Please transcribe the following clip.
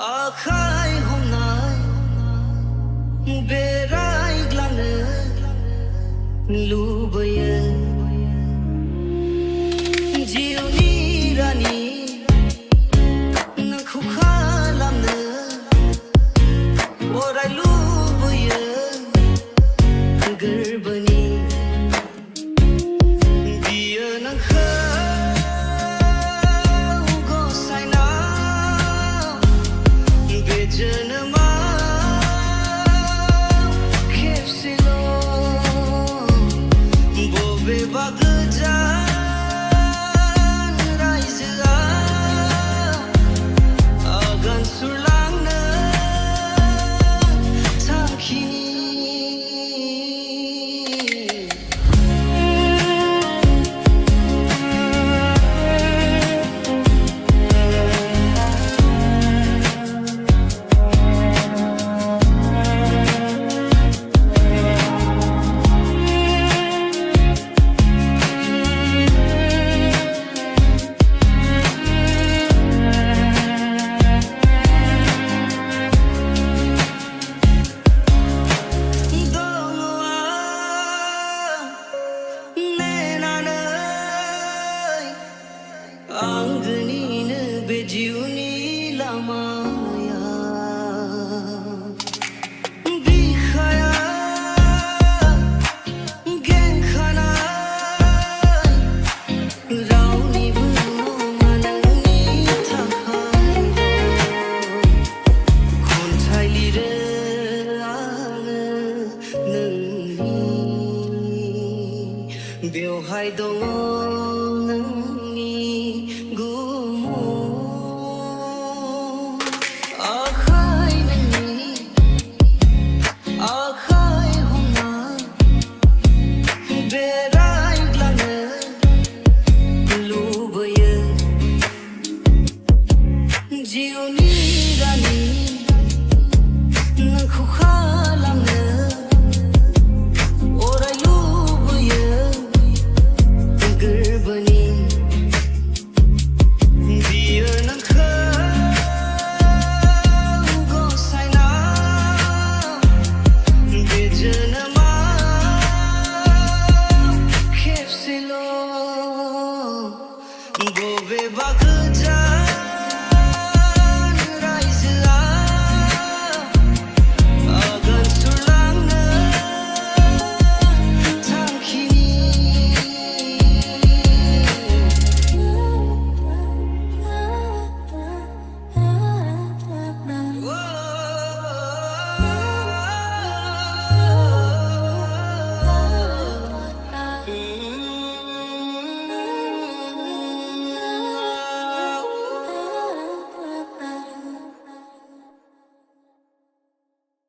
आखाय हमनाय बेरायग्लांनो लुबैयो जिउनि रानि नोंखौ खालामनो अराय लुबैयो गोरबोनि बियो नोंखौ गसायनाव बे जोनोमाव खेबसेल' बबेबा गोजान रायजोआ आगान सुरलांनो थांखिनि आंगोनिनो बे जिउनि लामाया बिखाया गेंखानाय रावनिबो नङा नोंनि थाखायल' खन्थाइ लिरो आङो नोंनि बेवहाय दङ नोंनि आखाय नोंनि आखाय हमना बेरायग्लांनो लुबैयो जिउनि रानि नोंखौ खालामनो अराय लुबैयो गोरबोनि बियो नोंखौ खेबसेल' बबेबा